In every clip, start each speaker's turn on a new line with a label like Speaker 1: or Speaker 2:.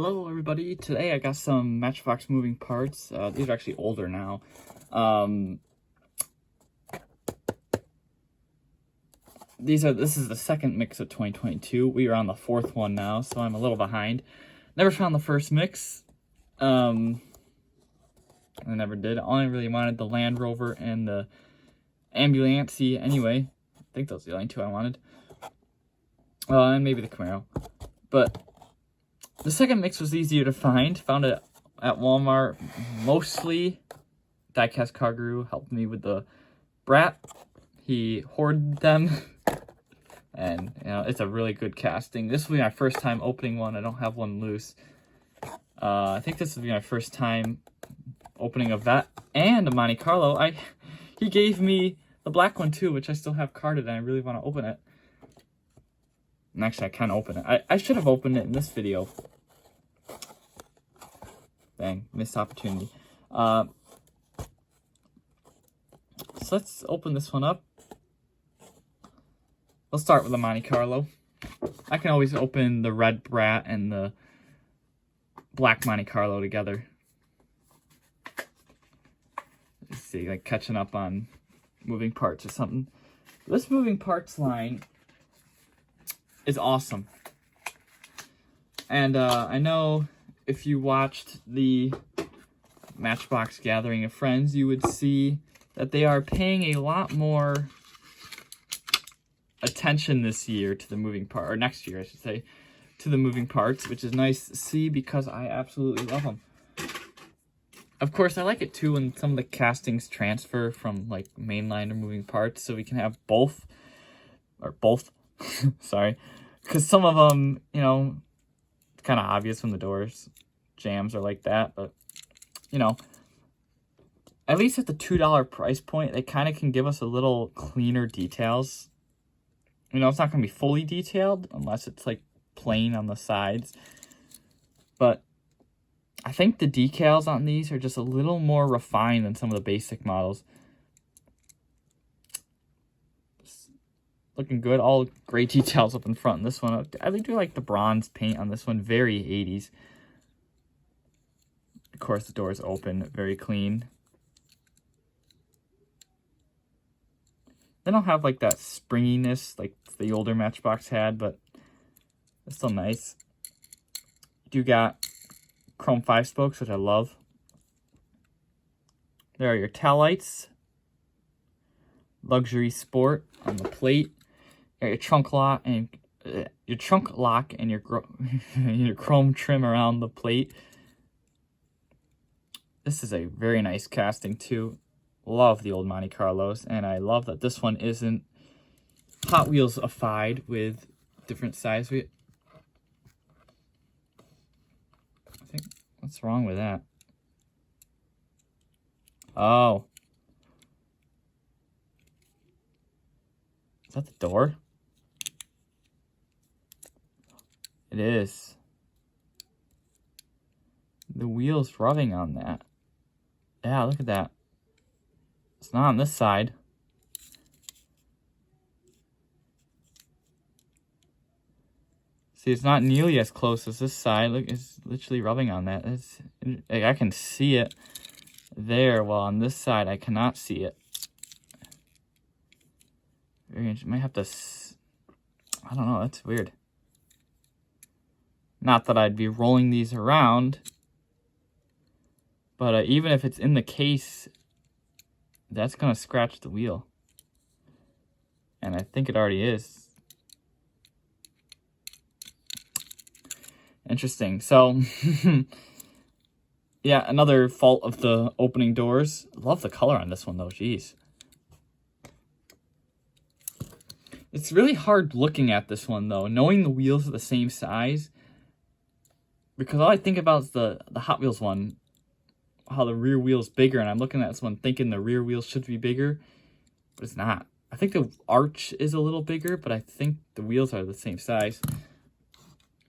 Speaker 1: Hello everybody, today I got some Matchbox moving parts. These are actually older now. This is the second mix of 2022. We are on the fourth one now, so I'm a little behind. Never found the first mix. I never did. I only really wanted the Land Rover and the Ambulancey anyway. I think those are the only two I wanted. And maybe the Camaro. But the second mix was easier to find. Found it at Walmart. Mostly, Diecast Car Guru helped me with the Brat. He hoarded them. And, you know, it's a really good casting. This will be my first time opening one. I don't have one loose. I think this will be my first time opening a Vet and a Monte Carlo. He gave me the black one too, which I still have carded, and I really want to open it. And actually, I can open it. I should have opened it in this video. Dang, missed opportunity. So let's open this one up. We'll start with the Monte Carlo. I can always open the red Brat and the black Monte Carlo together. Let's see, like catching up on moving parts or something. This moving parts line is awesome. And I know if you watched the Matchbox Gathering of Friends, you would see that they are paying a lot more attention this year to the moving part, or next year I should say, to the moving parts, which is nice to see because I absolutely love them. Of course, I like it too when some of the castings transfer from like mainline to moving parts, so we can have both, sorry, because some of them, you know, it's kind of obvious when the doors jams are like that, but you know, at least at the $2 price point, they kind of can give us a little cleaner details. You know, it's not going to be fully detailed unless it's like plain on the sides, but I think the decals on these are just a little more refined than some of the basic models. Looking good. All great details up in front in this one. I do like the bronze paint on this one. Very 80s. Of course, the doors open. Very clean. They don't have like that springiness like the older Matchbox had, but it's still nice. You do got chrome 5 spokes, which I love. There are your tail lights. Luxury Sport on the plate. Your trunk lock and your your chrome trim around the plate. This is a very nice casting too. Love the old Monte Carlos, and I love that this one isn't Hot Wheels-ified with different size. I think, what's wrong with that? Oh. Is that the door? It is. The wheel's rubbing on that. Yeah, look at that. It's not on this side. See, it's not nearly as close as this side. Look, it's literally rubbing on that. Like, I can see it there, while on this side I cannot see it. Might have to, I don't know, that's weird. Not that I'd be rolling these around, but even if it's in the case, that's going to scratch the wheel. And I think it already is. Interesting. So, yeah, another fault of the opening doors. Love the color on this one, though. Jeez. It's really hard looking at this one, though, knowing the wheels are the same size. Because all I think about is the Hot Wheels one, how the rear wheel's bigger, and I'm looking at this one thinking the rear wheel should be bigger, but it's not. I think the arch is a little bigger, but I think the wheels are the same size.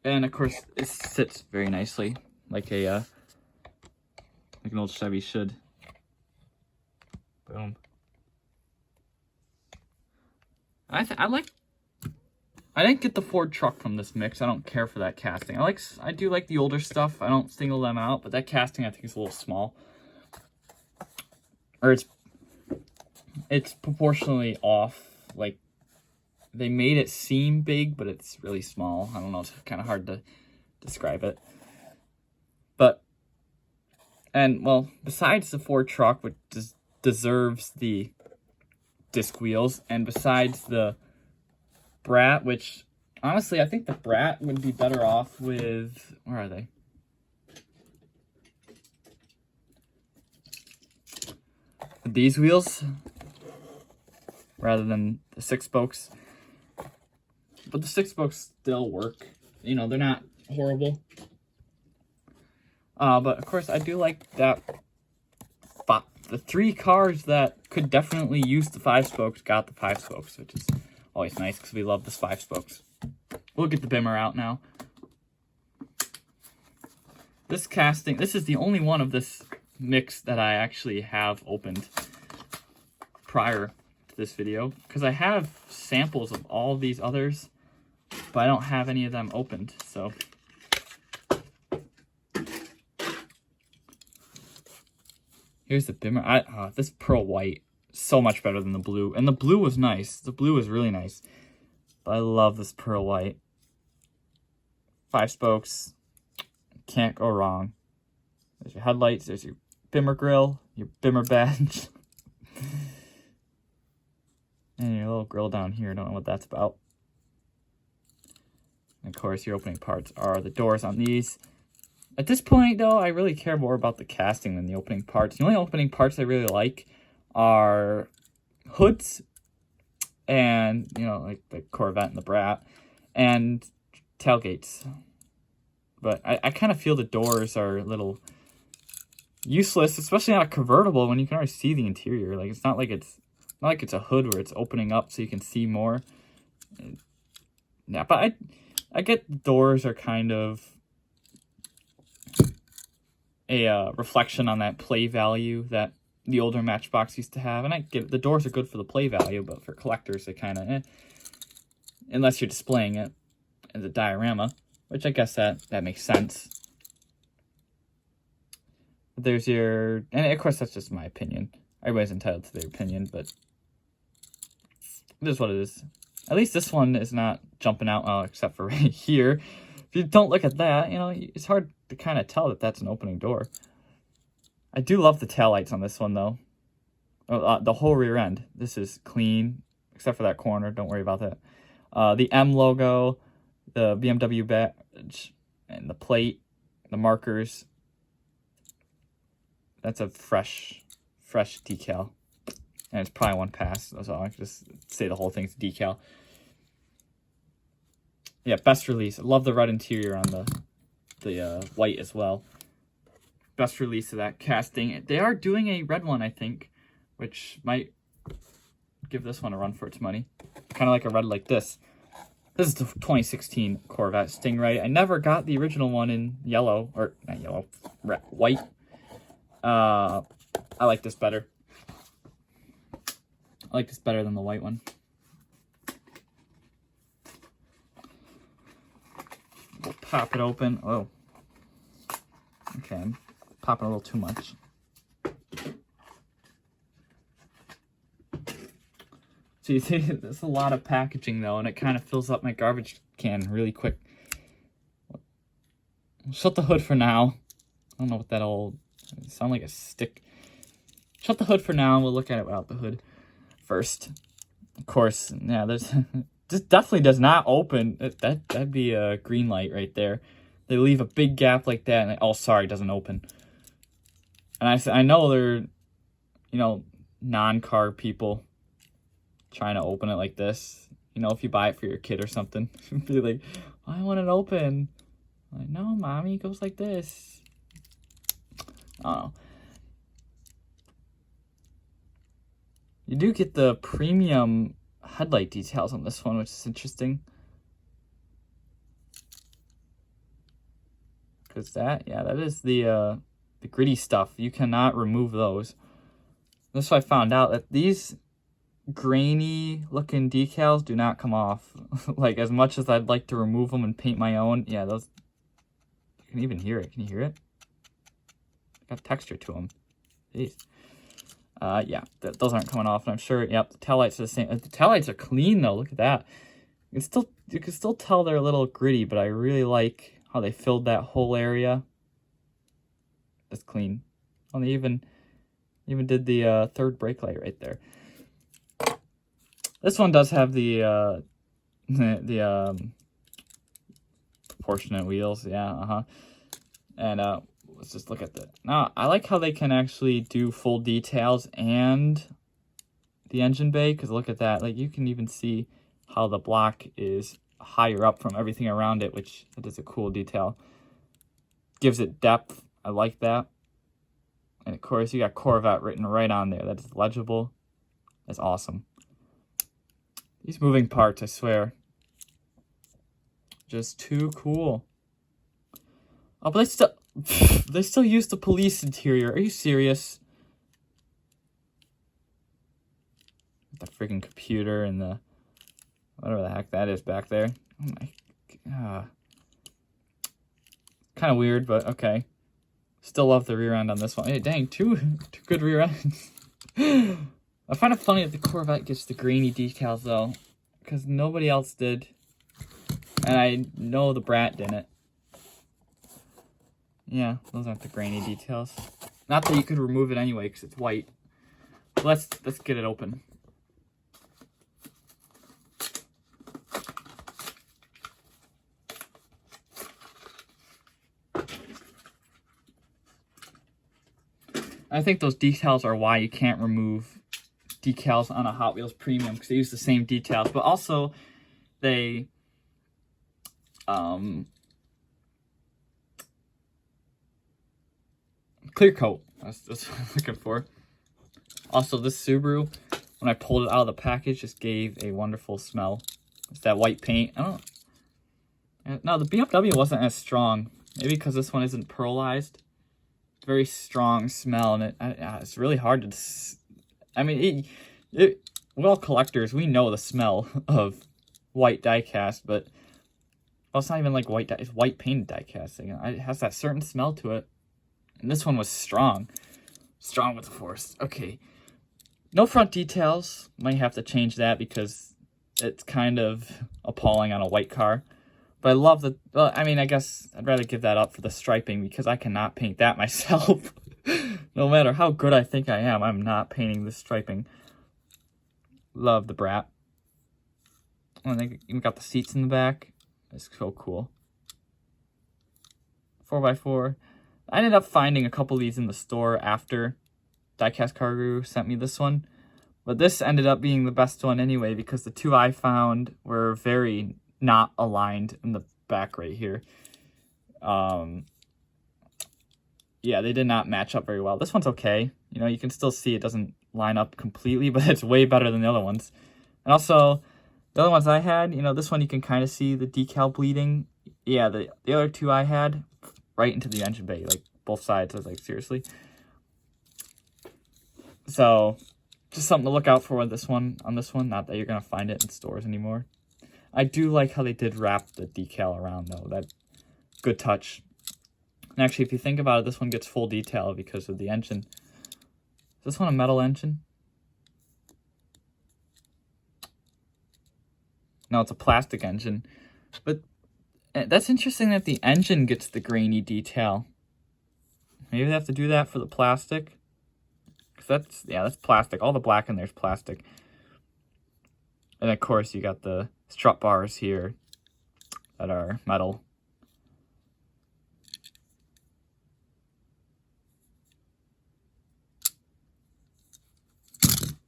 Speaker 1: And of course, it sits very nicely, like an old Chevy should. Boom. I I didn't get the Ford truck from this mix. I don't care for that casting. I do like the older stuff. I don't single them out, but that casting I think is a little small. Or it's proportionally off. Like, they made it seem big, but it's really small. I don't know, it's kind of hard to describe it. But, and well, besides the Ford truck, which deserves the disc wheels, and besides the Brat, which honestly I think the Brat would be better off with, where are they? With these wheels rather than the 6-spokes. But the 6-spokes still work. You know, they're not horrible. But of course I do like that the 3 cars that could definitely use the 5-spokes got the 5-spokes, which is always nice because we love this 5-spokes. We'll get the Bimmer out now. This casting, this is the only one of this mix that I actually have opened prior to this video, because I have samples of all of these others, but I don't have any of them opened, so. Here's the Bimmer. This pearl white, so much better than the blue. And the blue was nice. The blue was really nice. But I love this pearl white. 5-spokes. Can't go wrong. There's your headlights. There's your Bimmer grill. Your Bimmer badge. And your little grill down here. Don't know what that's about. And of course, your opening parts are the doors on these. At this point, though, I really care more about the casting than the opening parts. The only opening parts I really like are hoods and, you know, like the Corvette and the Brat, and tailgates. But I kind of feel the doors are a little useless, especially on a convertible when you can already see the interior. Like, it's not like it's a hood where it's opening up so you can see more. Yeah, but I get the doors are kind of a reflection on that play value that the older Matchbox used to have. And I get it, the doors are good for the play value, but for collectors, they kind of, unless you're displaying it as a diorama, which I guess that makes sense. There's your, and of course that's just my opinion. Everybody's entitled to their opinion, but it is what it is. At least this one is not jumping out, except for right here. If you don't look at that, you know, it's hard to kind of tell that that's an opening door. I do love the taillights on this one, though. The whole rear end. This is clean, except for that corner. Don't worry about that. The M logo, the BMW badge, and the plate, the markers. That's a fresh decal. And it's probably one pass, so I can just say the whole thing's decal. Yeah, best release. I love the red interior on the white as well. Best release of that casting. They are doing a red one, I think, which might give this one a run for its money. Kind of like a red like this. This is the 2016 Corvette Stingray. I never got the original one in yellow, or not yellow, white. I like this better. I like this better than the white one. We'll pop it open. Oh. Okay, I'm popping a little too much. So you see, there's a lot of packaging though, and it kind of fills up my garbage can really quick. Shut the hood for now. I don't know what that'll sound like, a stick. Shut the hood for now, and we'll look at it without the hood first. Of course, yeah, there's this definitely does not open. That'd be a green light right there. They leave a big gap like that, and oh, sorry, it doesn't open. And I know they're, you know, non-car people trying to open it like this. You know, if you buy it for your kid or something, be like, I want it open. I'm like, no, mommy, it goes like this. I don't know. You do get the premium headlight details on this one, which is interesting. Because that is the gritty stuff. You cannot remove those. That's why I found out that these grainy looking decals do not come off. Like, as much as I'd like to remove them and paint my own, yeah, those, you can even hear it. Can you hear it? Got texture to them. Jeez. Yeah, those aren't coming off, and I'm sure, yep, the taillights are the same. The taillights are clean, though. Look at that. You can still tell they're a little gritty, but I really like how they filled that whole area. It's clean. And they even did the third brake light right there. This one does have the proportionate wheels, yeah, and let's just look at that. Now, I like how they can actually do full details and the engine bay, because look at that. Like, you can even see how the block is higher up from everything around it, which that is a cool detail. Gives it depth. I like that. And of course, you got Corvette written right on there. That is legible. That's awesome. These moving parts, I swear. Just too cool. Oh, but they still use the police interior. Are you serious? The freaking computer and the whatever the heck that is back there. Oh my god. Kind of weird, but okay. Still love the rear end on this one. Hey, dang, two good rear ends. I find it funny that the Corvette gets the grainy decals though, because nobody else did. And I know the Brat didn't. Yeah, those aren't the grainy details. Not that you could remove it anyway, because it's white. Let's get it open. I think those decals are why you can't remove decals on a Hot Wheels Premium, because they use the same details, but also they clear coat. That's what I'm looking for. Also, this Subaru, when I pulled it out of the package, just gave a wonderful smell. It's that white paint. I don't. No, the BMW wasn't as strong. Maybe because this one isn't pearlized. Very strong smell, and it's really hard to. I mean, we're all collectors. We know the smell of white diecast, but well, it's not even like white. It's white painted diecast. It has that certain smell to it, and this one was strong with the force. Okay, no front details. Might have to change that because it's kind of appalling on a white car. But I love the, well, I mean, I guess I'd rather give that up for the striping because I cannot paint that myself. No matter how good I think I am, I'm not painting the striping. Love the Brat. And they even got the seats in the back. It's so cool. 4x4. I ended up finding a couple of these in the store after Diecast Car Guru sent me this one. But this ended up being the best one anyway because the two I found were very not aligned in the back right here. Yeah, they did not match up very well. This one's okay. You know, you can still see it doesn't line up completely, but it's way better than the other ones. And also, the other ones I had, you know, this one you can kind of see the decal bleeding. Yeah, the other two I had, right into the engine bay, like both sides. I was like, seriously? So, just something to look out for with this one, on this one. Not that you're going to find it in stores anymore. I do like how they did wrap the decal around, though. That good touch. And actually, if you think about it, this one gets full detail because of the engine. Is this one a metal engine? No, it's a plastic engine. But that's interesting that the engine gets the grainy detail. Maybe they have to do that for the plastic. Because that's plastic. All the black in there is plastic. And of course, you got the strut bars here that are metal.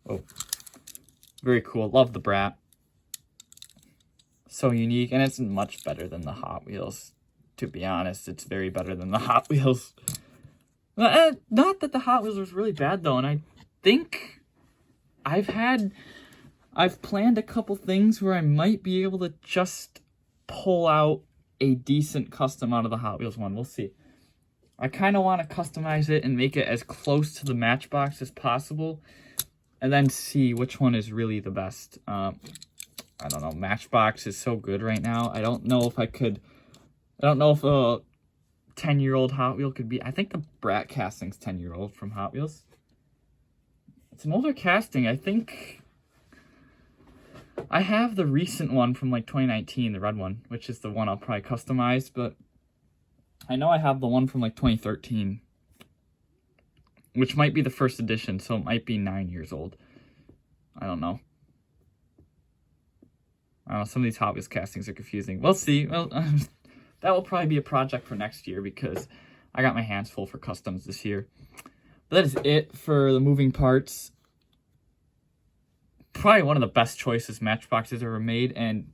Speaker 1: Oh, very cool. Love the Brat. So unique, and it's much better than the Hot Wheels. To be honest, it's very better than the Hot Wheels. Not that the Hot Wheels was really bad, though, and I think I've planned a couple things where I might be able to just pull out a decent custom out of the Hot Wheels one. We'll see. I kind of want to customize it and make it as close to the Matchbox as possible. and then see which one is really the best. I don't know. Matchbox is so good right now. I don't know if a 10-year-old Hot Wheel could be. I think the Brat casting's 10-year-old from Hot Wheels. It's an older casting. I think I have the recent one from like 2019, the red one, which is the one I'll probably customize, but I know I have the one from like 2013, which might be the first edition, so it might be 9 years old. I don't know. Some of these Hot Wheels castings are confusing. We'll see. Well, that will probably be a project for next year because I got my hands full for customs this year. But that is it for the moving parts. Probably one of the best choices Matchbox has ever made, and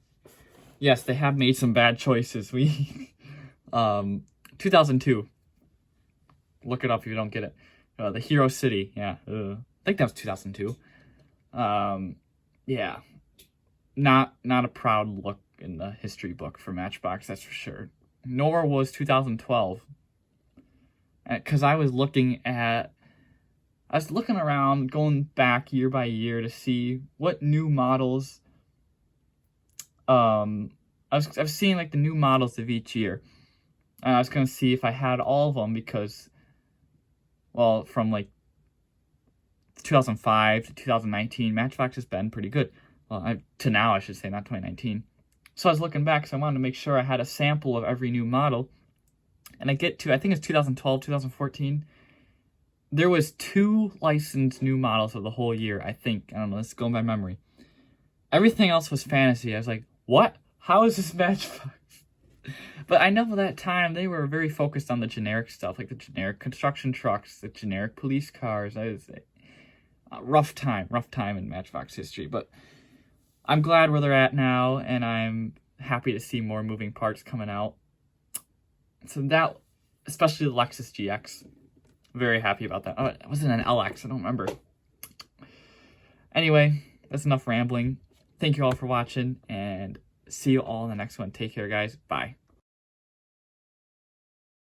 Speaker 1: yes, they have made some bad choices. 2002. Look it up if you don't get it. The Hero City, yeah. I think that was 2002. Yeah. Not a proud look in the history book for Matchbox, that's for sure. Nor was 2012. Because I was looking around, going back year by year to see what new models. I was seeing like the new models of each year, and I was gonna see if I had all of them because, well, from like 2005 to 2019, Matchbox has been pretty good. Well, to now, I should say, not 2019. So I was looking back, so I wanted to make sure I had a sample of every new model. And I think it's 2012, 2014. There was 2 licensed new models of the whole year, I think. I don't know, this is going by memory. Everything else was fantasy. I was like, what? How is this Matchbox? But I know that time they were very focused on the generic stuff, like the generic construction trucks, the generic police cars. I was rough time in Matchbox history. But I'm glad where they're at now, and I'm happy to see more moving parts coming out. So that, especially the Lexus GX, very happy about that. Oh, it wasn't an LX, I don't remember. Anyway, that's enough rambling. Thank you all for watching, and see you all in the next one. Take care, guys. Bye.